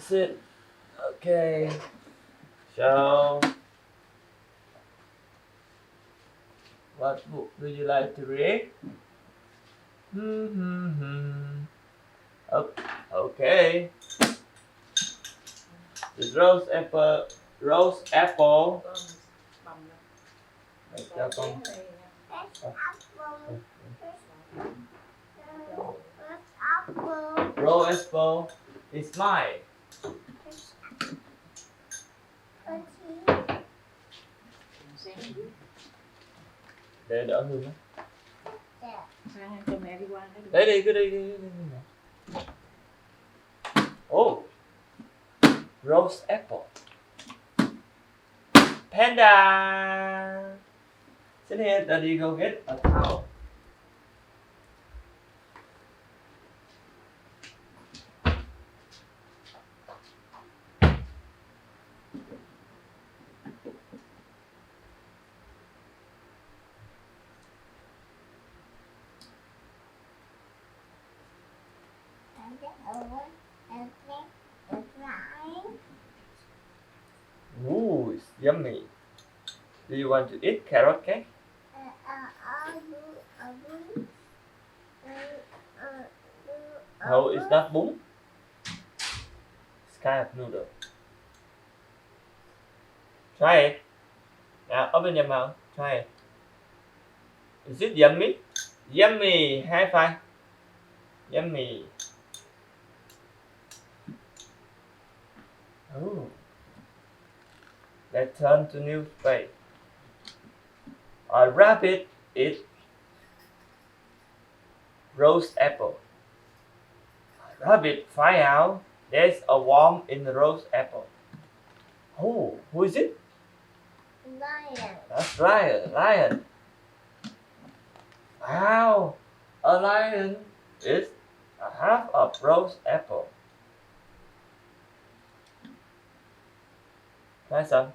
sit. Okay. So, what book do you like to read? Oh, okay. This rose apple. Mày cho con. Rose apple is mine. Để đỡ hương á. Cho mẹ đi qua đó. Đấy đi, cứ đi. Oh, rose apple. Panda. Sit here, Daddy. Go get a towel. Ooh, it's yummy. Do you want to eat carrot cake? No, it's not bún. It's kind of noodle. Try it. Now, open your mouth. Try it. Is it yummy? Yummy. High five. Yummy. Oh. Let's turn to new page. A rabbit eats roast apple. A rabbit find out there's a worm in the roast apple. Oh, who is it? Lion. That's right, a lion. Wow, a lion is a half of roast apple. Try some.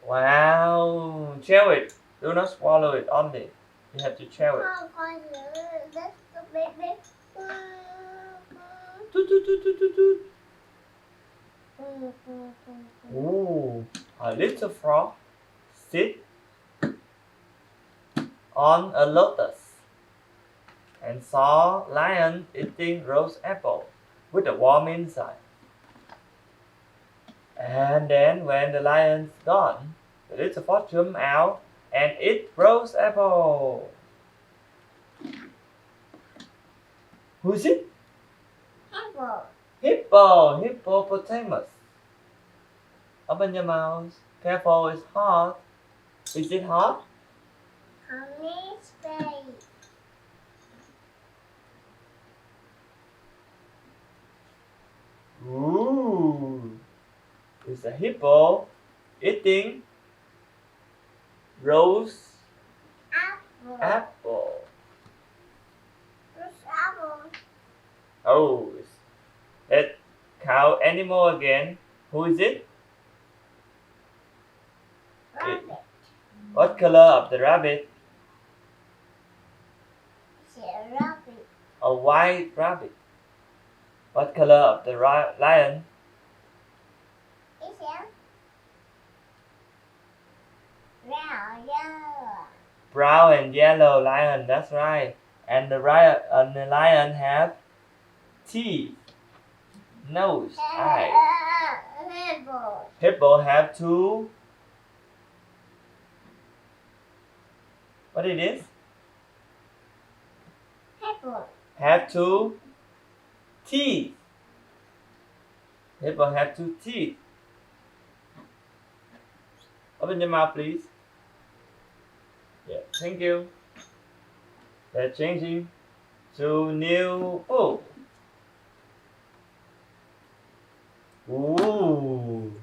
Wow, chew it. Do not swallow it only. You have to chew it. That's the baby. Toot, toot, toot, toot, toot, toot. Ooh, a little frog sit on a lotus and saw lion eating roast apple with a worm inside. And then when the lion's gone, the little frog jumped out and eat roast apple. Who's it? Apple. Hippo, hippopotamus. Open your mouth. Careful, it's hot. Is it hot? Honey space. Ooh. It's a hippo eating roast Apple. apple. Roast apple. Oh, let's count animal again. Who is it? Rabbit. What color of the rabbit? It's a rabbit. A white rabbit. What color of the lion? It's a brown yellow. Brown and yellow lion. That's right. And the lion have teeth, nose, eyes. Apple. Hippo have two. What it is? Apple. Have two teeth. Hippo have two teeth. Open your mouth, please. Yeah, thank you. They're changing to new book. Ooh.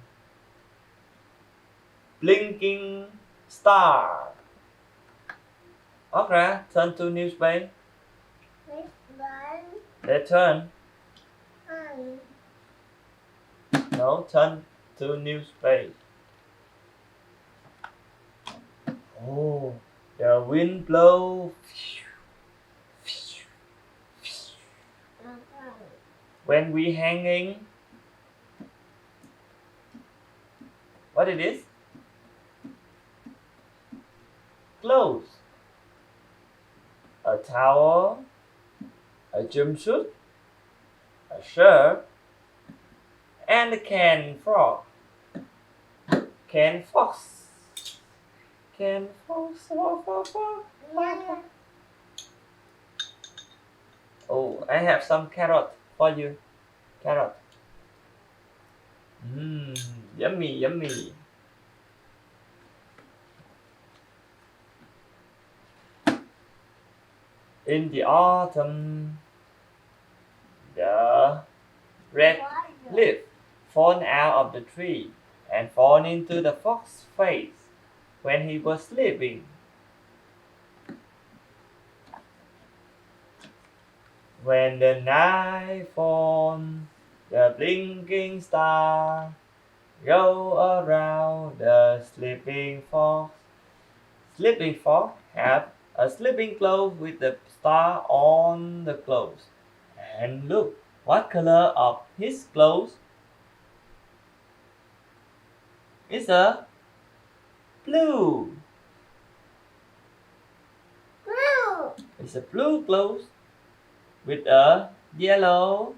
Blinking star. Okra, turn to new page. This one. Let's turn. One. No, turn to new page. Oh, the wind blow. Okay. when we hanging. What it is? Clothes. A towel, a jumpsuit, a shirt, and a canned frog. Canned fox. Canned fox. Oh, I have some carrot for you. Carrot. Yummy, yummy. In the autumn, the red leaf fall out of the tree and fall into the fox's face when he was sleeping. When the night falls, the blinking star go around the sleeping fox. Sleeping fox have a sleeping cloth with the star on the clothes. And look, what color of his clothes? It's a blue. Blue. It's a blue clothes with a yellow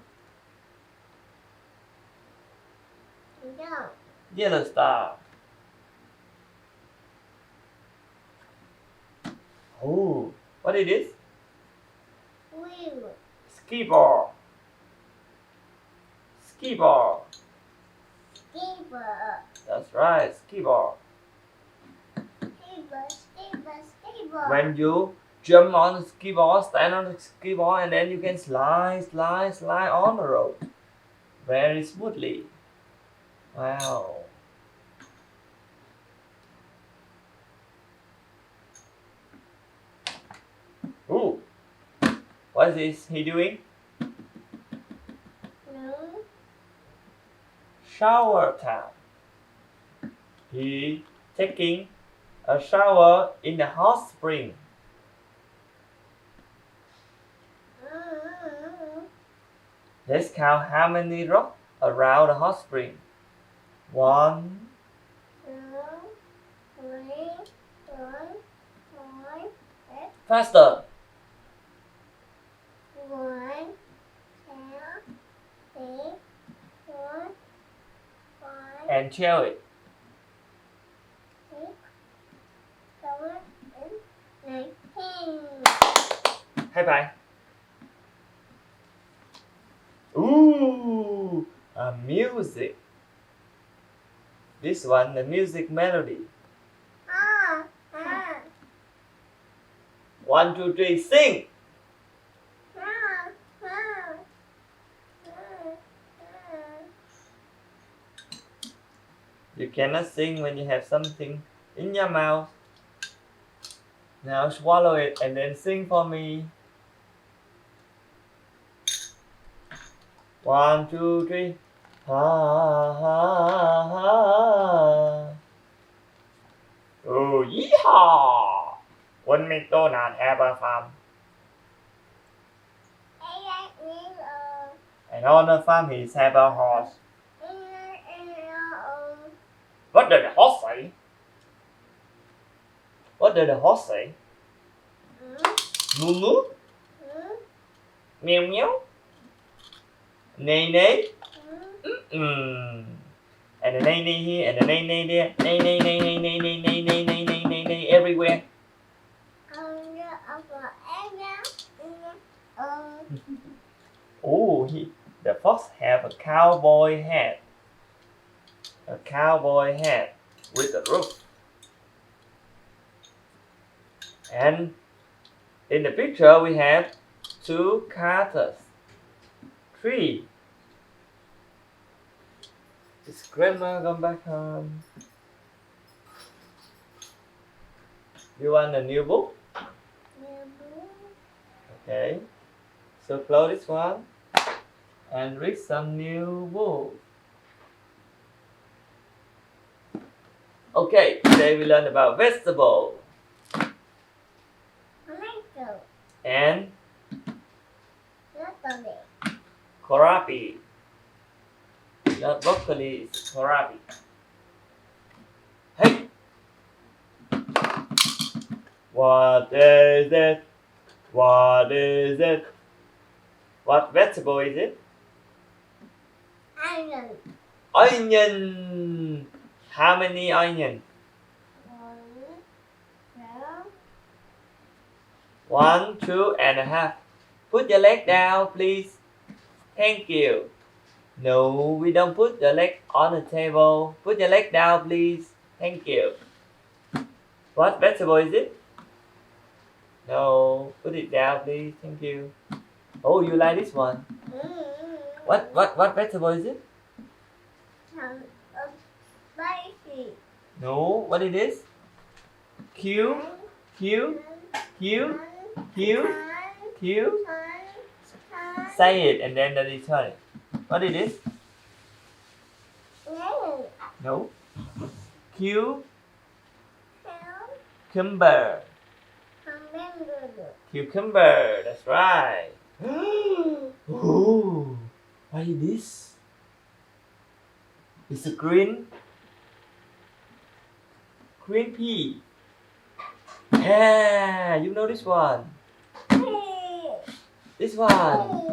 star. Oh, what it is? Blue. Ski ball. Ski ball. Skipper. That's right, ski ball. Skipper. When you jump on the ski ball, stand on the ski ball, and then you can slide on the road very smoothly. Wow. Ooh. What is he doing? Blue. Shower time. He taking a shower in the hot spring. Let's count how many rocks around the hot spring. 1, 2, 3, 4, 5, 6. faster. 1, 2, 3, 4, 5, And tell it. 6, 7, 8, 9, 10. High five. Ooh, a music. This one, the music melody. 1, 2, 3, sing. You cannot sing when you have something in your mouth. Now swallow it and then sing for me. 1, 2, 3. Ha ha ha. Oh, yeehaw! One McDonald have a farm. And on the farm he have a horse. What did the horse say? What did the horse say? Moo moo? Meow meow? Neigh neigh? And the neigh neigh here, and the neigh neigh there, neigh neigh neigh neigh neigh neigh neigh neigh neigh neigh neigh neigh everywhere. Oh, the fox have a cowboy hat. A cowboy hat with a roof. And in the picture we have 2 carrots. 3. Is grandma gone back home? You want a new book? Okay. So close this one and read some new book. Okay, today we learned about vegetable and kohlrabi. broccoli is kohlrabi. Hey! What is it? What is it? What vegetable is it? Onion. Onion. How many onion? 1, 2, 1, 2.5. Put your leg down, please. Thank you. No, we don't put the leg on the table. Put your leg down, please. Thank you. What vegetable is it? No, put it down, please. Thank you. Oh, you like this one? What vegetable is it? Spicy. No, what it is? Q, Q, Q, Q, Q. Say it and then Daddy tell it. What it is? No. Q, cucumber. Cucumber, that's right. Ooh, what is this? It's a green pea. Yeah, you know this one. This one.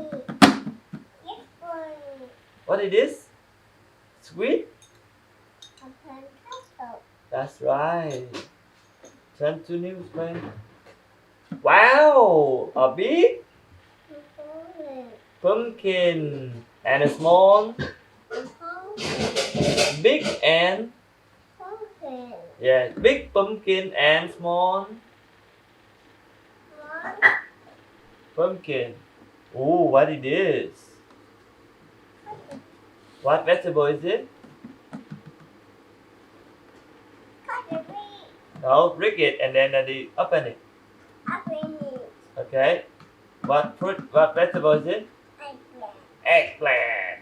What it is? Sweet? That's right. Turn to newspaper. Wow, a big pumpkin and a small, big and yeah, big pumpkin and small pumpkin. Oh, what it is? What vegetable is it? No, break it and then open it. Okay. What fruit? What vegetable is it? Eggplant.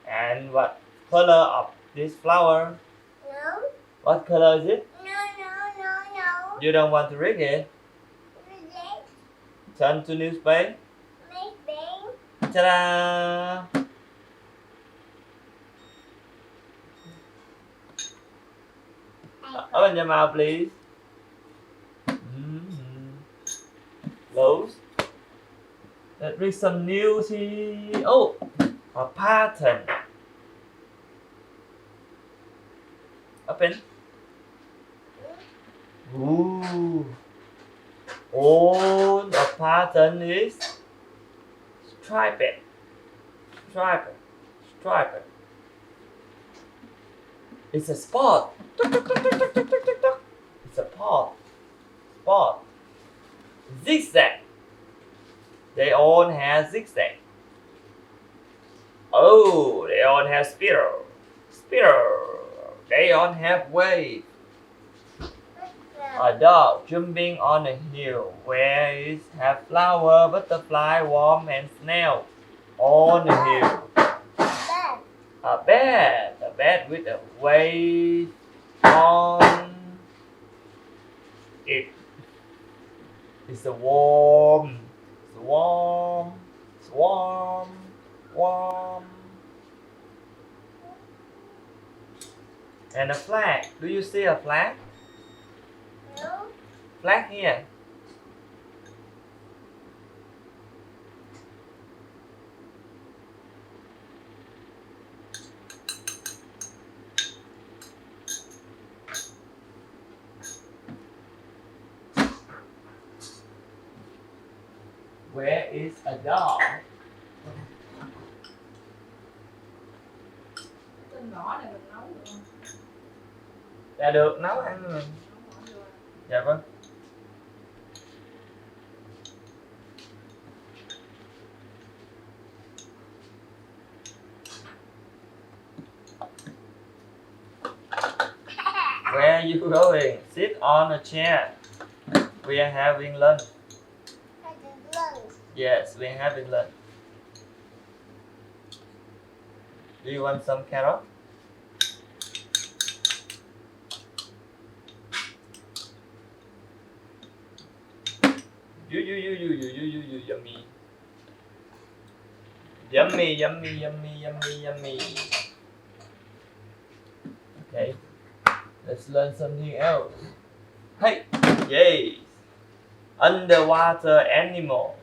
And what color of this flower? No. What color is it? No. You don't want to read it? Turn to newspaper. Ta-da! Open your mouth, please. Close. Let's read some news here. Oh, a pattern. Open. Ooh. Oh, the pattern is striped. It's a spot. It's a spot. Zigzag. They all have zigzag. Oh, they all have spiral. They all have wave. A dog jumping on a hill where it have flower, butterfly, worm, and snail on the hill. A bed with a wave on it. It's a worm. And a flag. Do you see a flag? No. Flag here. Where is a dog? Tên ngõ này mình nấu được không? Dạ được, nấu ăn rồi. Nấu ngõ vô. Dạ vâng. Where are you going? Sit on a chair. We are having lunch. Yes, we're having lunch. Do you want some carrot? You, yummy. Yummy. Let's learn something else. Hey, yes. Underwater animal.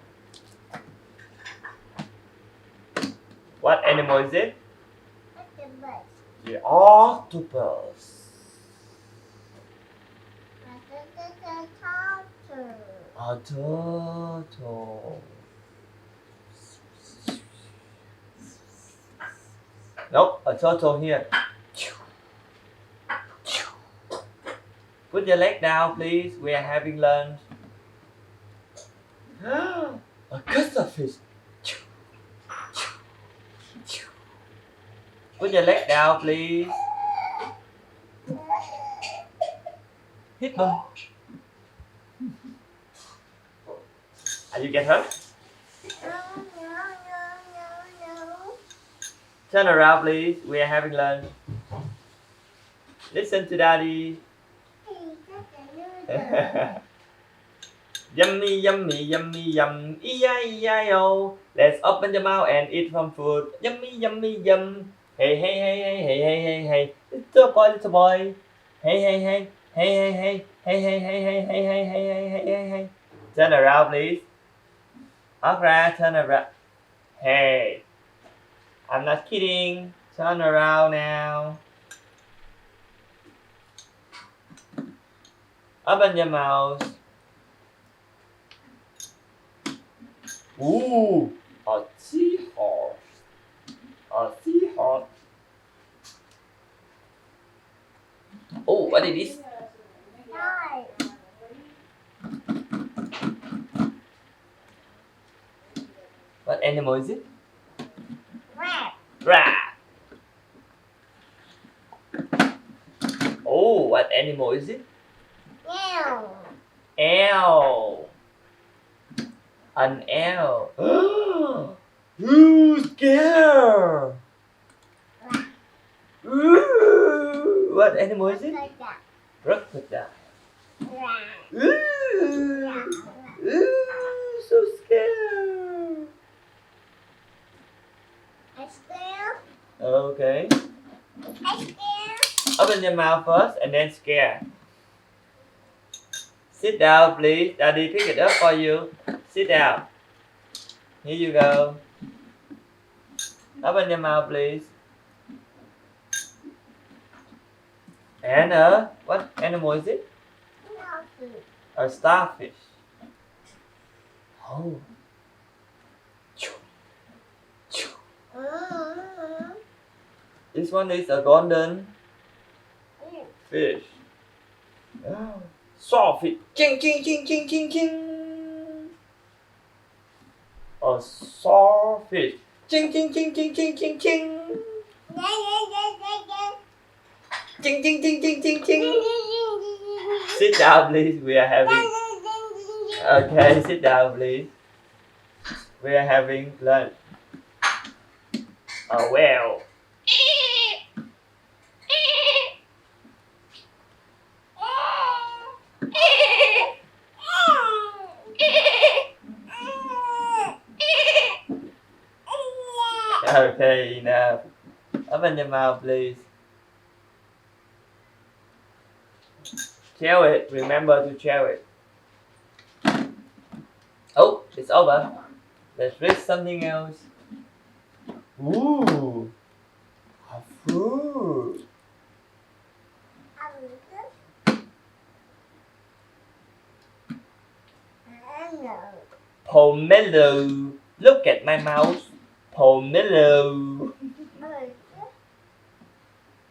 What animal is it? Octopus. The octopus. Turtle. A turtle. Nope, a turtle here. Put your leg down, please. We are having lunch. A cuttlefish. Put your leg down, please. Hit them. Are you get hurt? No. Turn around, please. We are having lunch. Listen to daddy. Yummy, yummy, yummy, yum. E-I-E-I-O. Let's open your mouth and eat some food. Yummy, yummy, yum. Hey, hey, hey, hey, hey, hey, hey, hey. Little boy, little boy. Hey, hey, hey. Hey, hey, hey. Hey, hey, hey, hey, hey, hey, hey, hey, hey, hey, hey. Turn around, please. Okra, turn around. Hey. I'm not kidding. Turn around now. Open your mouth. Ooh, a seahorse. A seahorse. Oh, what is this? Hi. What animal is it? Rat. Rat. Oh, what animal is it? Meow. Owl. An owl. Ooh, scare. Ooh, what animal is it? Crocodile. Rat. Ooh, ooh, so scared. I scare. Okay. I scare. Open your mouth first and then scare. Sit down, please. Daddy pick it up for you. Sit down. Here you go. Open your mouth, please. And what animal is it? A starfish. Oh. This one is a golden fish. Sawfish. Ching, ching, ching, ching, ching, ching. A sawfish. Ching, ching, ching, ching, ching, ching, ching. Ching, ching, ching, ching, ching, ching. Sit down, please. We are having. Okay, sit down, please. We are having lunch. A whale. Okay, enough. Open your mouth, please. Chew it. Remember to chew it. Oh, it's over. Let's read something else. Ooh, a fruit. Pomelo. Look at my mouth. Pomelo.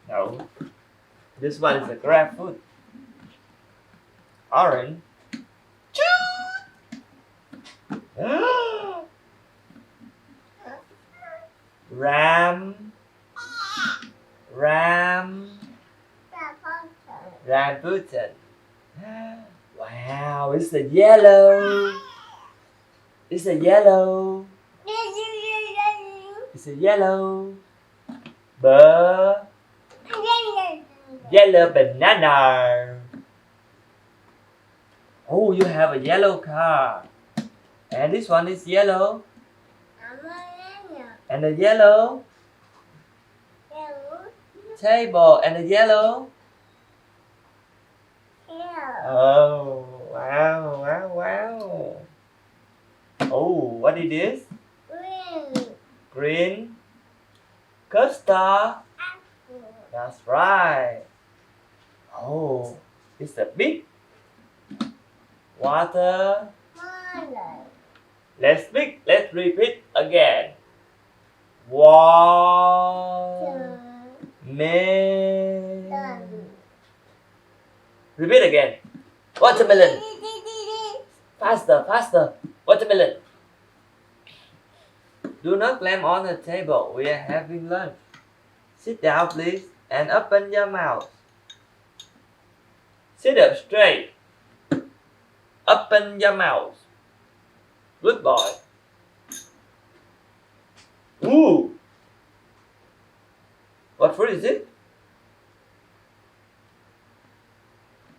No. This one is a grapefruit. Orange. Ram. Rambutan. Wow, it's a yellow. It's a yellow. It's a yellow. Yellow banana. Oh, you have a yellow car. And this one is yellow. And a yellow table and a yellow Oh, wow, wow, wow. Oh, what is this? Green custard. That's right. Oh, it's a big water. Let's repeat again. Repeat again. Watermelon. Faster, faster. Watermelon. Do not climb on the table. We are having lunch. Sit down, please, and open your mouth. Sit up straight. Open your mouth. Good boy. Ooh. What fruit is it?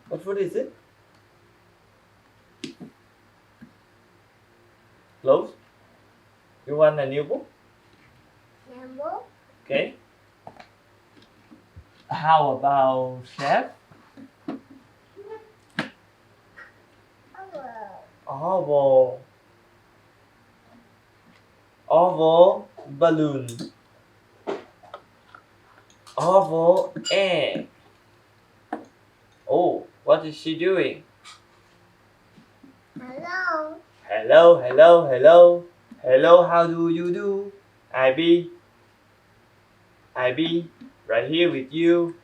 What fruit is it? Close. You want a new book? Okay. How about chef? Oval. Oval balloon. Oval egg. Oh, what is she doing? Hello. Hello, hello, hello. Hello, how do you do? IB, right here with you.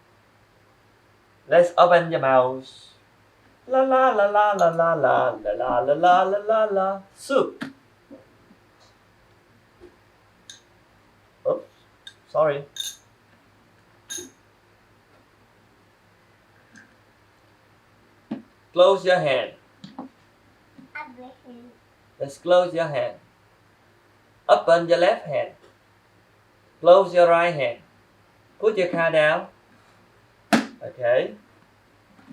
Let's open your mouth. La la la la la la la la la la la la la la. Soup. Oops, sorry. Close your hand. Let's close your hand. Open your left hand. Close your right hand. Put your card down. Okay.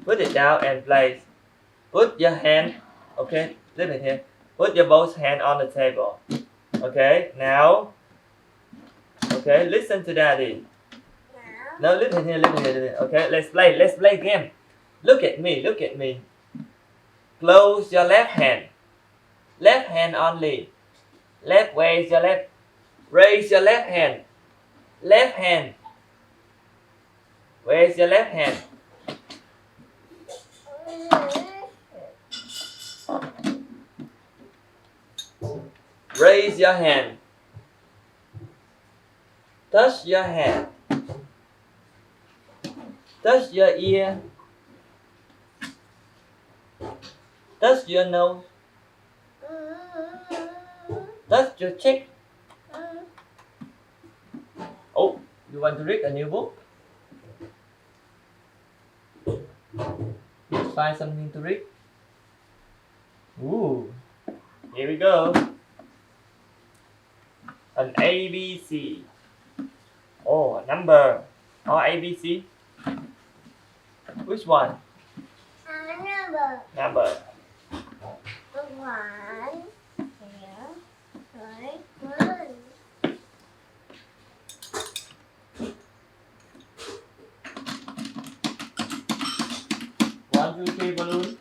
Put it down and place. Put your hand. Okay, leave it here. Put your both hand on the table. Okay, now. Okay, listen to daddy. No, leave it here, leave it here. Okay, let's play game. Look at me. Close your left hand. Left hand only. Left, raise your left. Raise your left hand. Left hand. Raise your left hand. Raise your hand. Touch your head. Touch your ear. Touch your nose. Touch your cheek. Oh, you want to read a new book? Let's find something to read. Ooh, here we go. An ABC. Oh, a number. Oh, ABC. Which one? Number. One, two, three, balloon.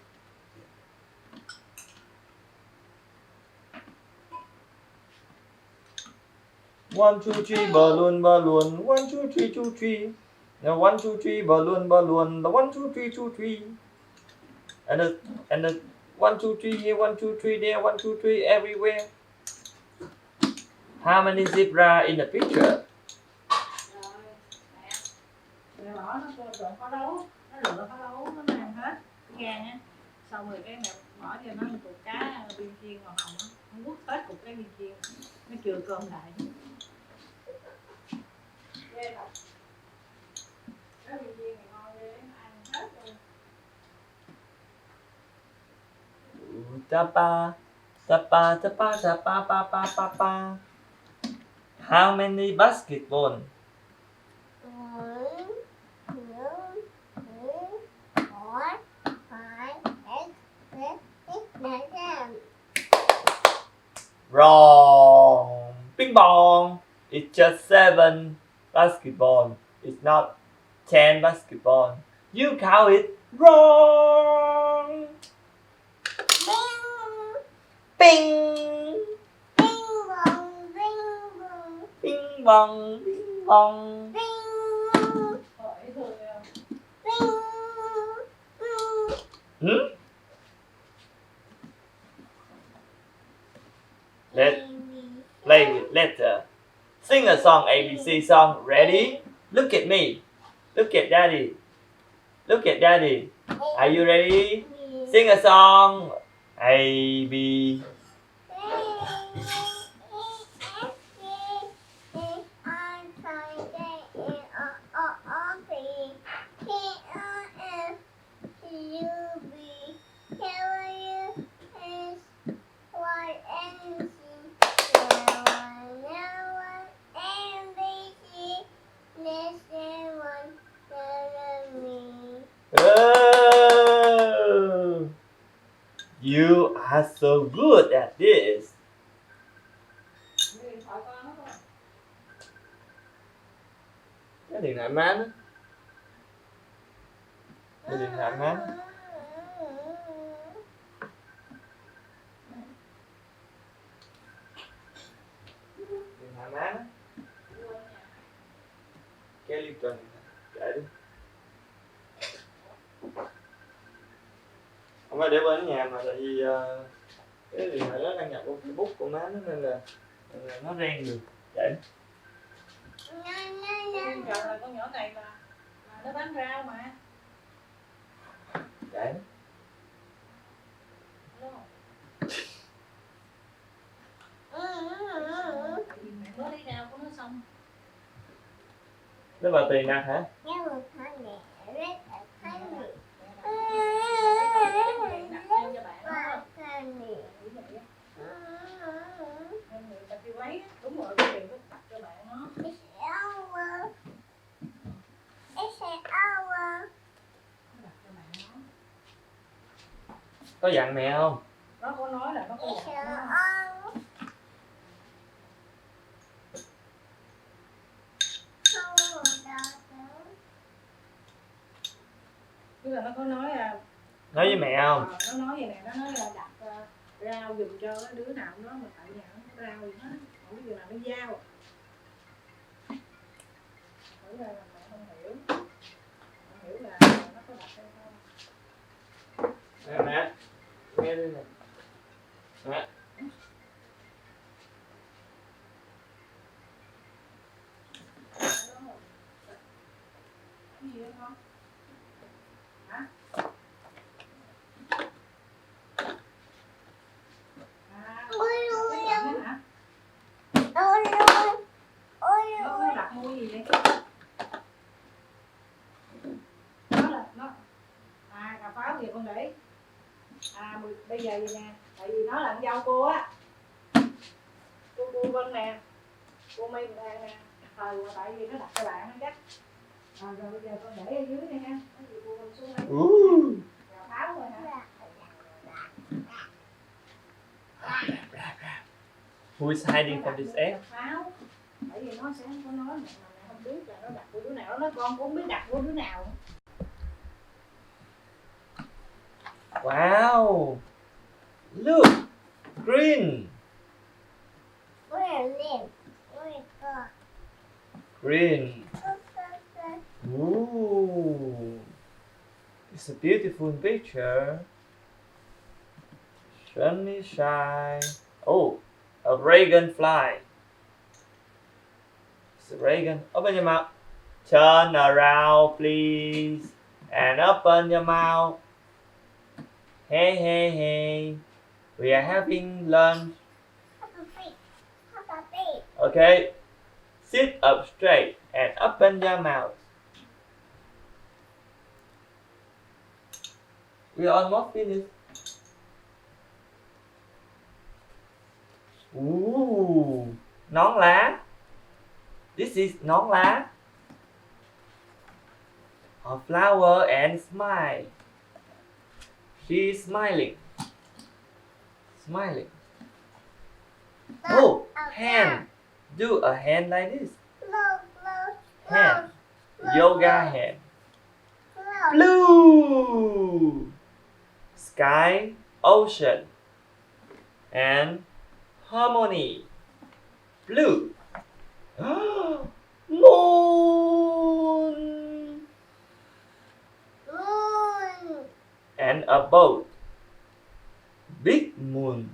One, two, three, balloon, balloon. 1, 2, 3, 2, 3. Now 1, 2, 3, balloon, balloon. The 1, 2, 3, 2, 3. And the 1, 2, 3 here, 1, 2, 3 there, 1, 2, 3 everywhere. How many zebra in the picture? Rồi, bỏ nó trộn pháo đấu, nó lựa pháo đấu, nó làm hết cái gan á. Xong rồi cái mẹ bỏ cho nó một cục cá viên chiên màu hồng á, nó quất hết cục cái viên chiên, nó chừa cơm lại. Ghê thật. Cái viên chiên này ngon ghê, nó ăn hết luôn. Tapa, tapa, tapa, tapa, pa, pa, pa, pa. How many basketball? 1, 2, 3, 4, 5, 6, 7, 8, 9, 10. Wrong. Ping pong. It's just 7 basketball. It's not 10 basketball. You count it. Wrong. Ping. Bing bong, bing bong. Hỏi thôi à. Hmm? Let's play with letter. Sing a song, ABC song. Ready? Look at me. Look at daddy. Look at daddy. Are you ready? Sing a song. A, B. Oh, you are so good at this. Cái điện thoại con nó thôi. Cái điện thoại má nó. Cái điện thoại má. Điện thoại má nó. Cái ly cần để đi. Không phải để bên nhà mà tại vì cái điện thoại đó đăng nhập vào Facebook của má nó nên là nó reng được. Để. Giờ là con nhỏ này là nó bán rau mà. Để. Đúng không? Tại vì mẹ mới đi rau của nó xong. Nó vào tiền nè hả? Người ta kêu lấy đúng rồi, cái tiền đặt cho bạn nó. Đặt cho bạn nó. Có dặn mẹ không? Nó có nói là nó có dặn nó. Tức là nó có nói là Nói với mẹ không? nó nói vậy nè, nó nói là đặt rau giùm cho cái đứa nào đó mà tại nhà nó có rau gì hết, không biết giờ nào nó giao. Thử ra là mẹ không hiểu, không hiểu là nó có đặt hay không. Mẹ, nghe đi nè. Mẹ. Cái gì không? Hả? Nó đặt mua gì vậy? Nó cà pháo gì con để bây giờ vậy nè, tại vì nó là con dâu cô á, cô Vân nè, cô My nè, tại vì nó đặt cho bạn nó chắc. Rồi bây giờ con để ở dưới đây ha, có gì cô Vân xuống lấy. Cà pháo rồi hả? Who is hiding from this egg? Pháo. Bởi vì nó sẽ có nói mẹ không biết là nó đặt của đứa nào, nó nói con cũng không biết đặt của đứa nào. Wow! Look! Green! Green! Ooh! It's a beautiful picture. Sunny shine. Oh! A dragonfly. It's a dragon. Open your mouth. Turn around, please. And open your mouth. Hey, hey, hey. We are having lunch. Okay. Sit up straight and open your mouth. We are almost finished. Ooh, nón lá. This is nón lá. A flower and smile. She is smiling. Smiling. Oh, hand. Do a hand like this. Hand. Yoga hand. Blue. Ooh. Sky, ocean, and harmony. Blue. Moon. Moon. And a boat. Big moon.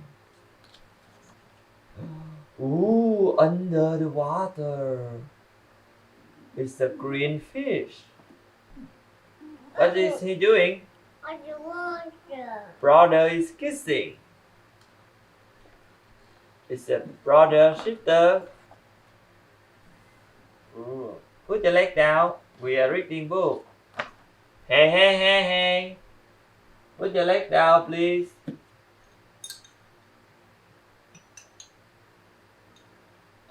Ooh, under the water. It's a green fish. What is he doing? Underwater. Brother is kissing. It's a brother sister. Ooh. Put your leg down. We are reading book. Hey, hey, hey, hey. Put your leg down, please.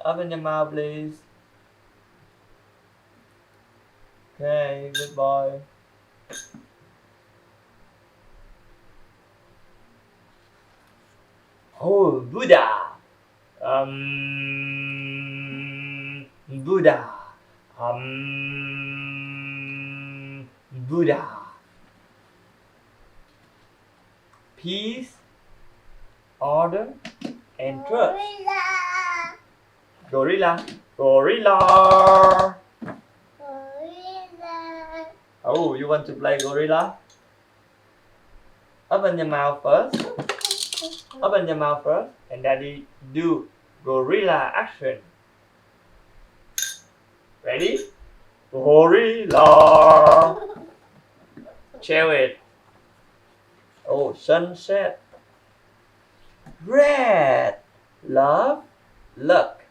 Open your mouth, please. Okay, good boy. Oh, Buddha. Buddha. Buddha. Peace, order, and trust. Gorilla. Gorilla. Gorilla. Gorilla. Oh, you want to play gorilla? Open your mouth first. Open your mouth first, and Daddy do gorilla action. Ready? Gorilla. Show it. Oh, sunset. Red. Love, luck,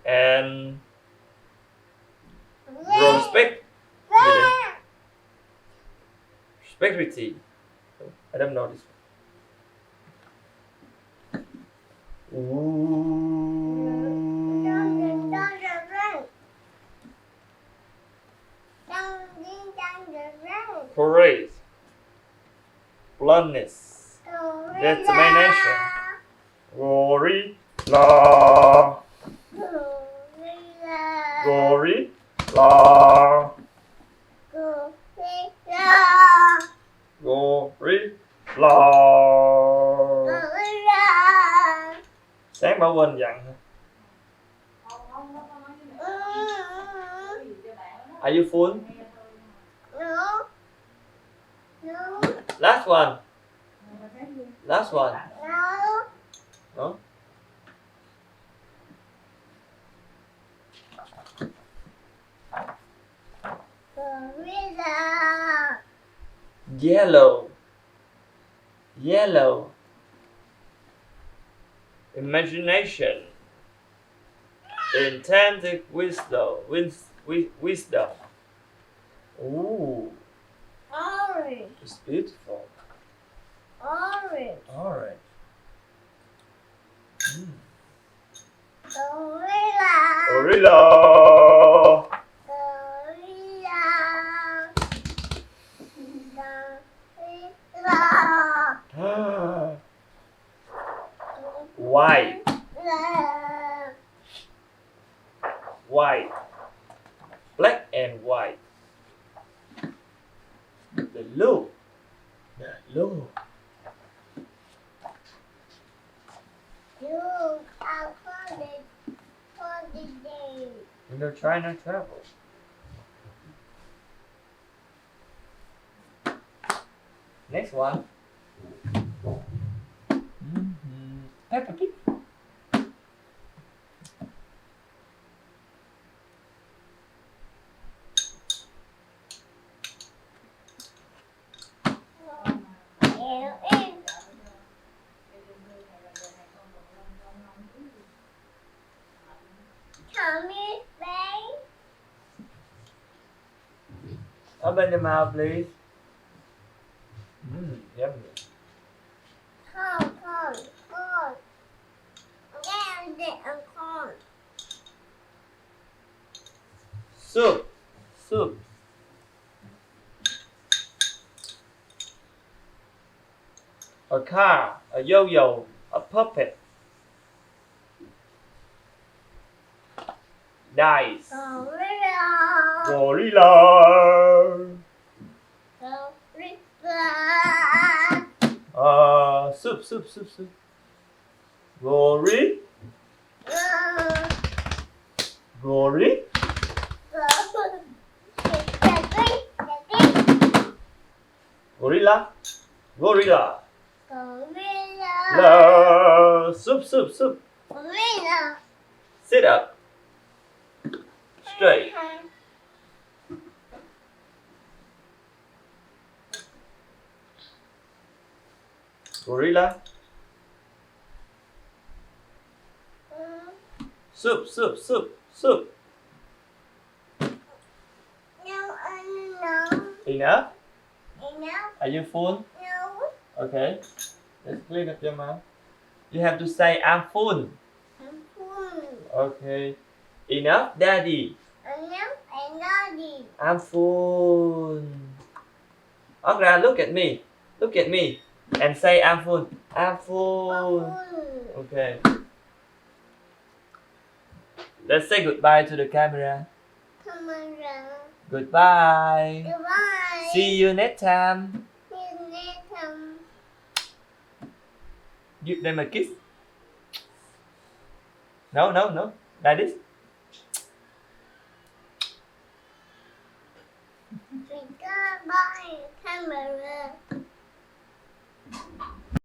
and respect. Prosperity. I don't know this one. Ooh. Courage. Bluntness. Determination. Gorilla. Gorilla. Gorilla. Sáng Bảo Quỳnh dặn hả? Are you full? No. No. Last one. Last one. No. No? Gorilla. Yellow. Yellow. Imagination. Intended wisdom. Wisdom. Ooh, Orange. it's beautiful. Orange. Alright. Gorilla. Gorilla. Gorilla. White. Gorilla. White. Black and white. Blue. Blue. You are for the day. China travel. Next one. Peppa Pig. Tommy, babe. Open your mouth, please. Yummy. Corn. Corn. Soup. A car, a yo-yo, a puppet. Dice. Gorilla. Gorilla. Gorilla. soup. Gori. Gori. Gorilla. Gorilla. La. Soup. Sit up. Straight. Gorilla. Soup. Enough? Are you full? Okay. Let's clean up your mouth. You have to say I'm full. Okay. Enough, Daddy. I'm full. Okra, look at me. Look at me. And say I'm full. I'm full. Okay. Let's say goodbye to the camera. Goodbye. See you next time. Give them a kiss. No. Like this.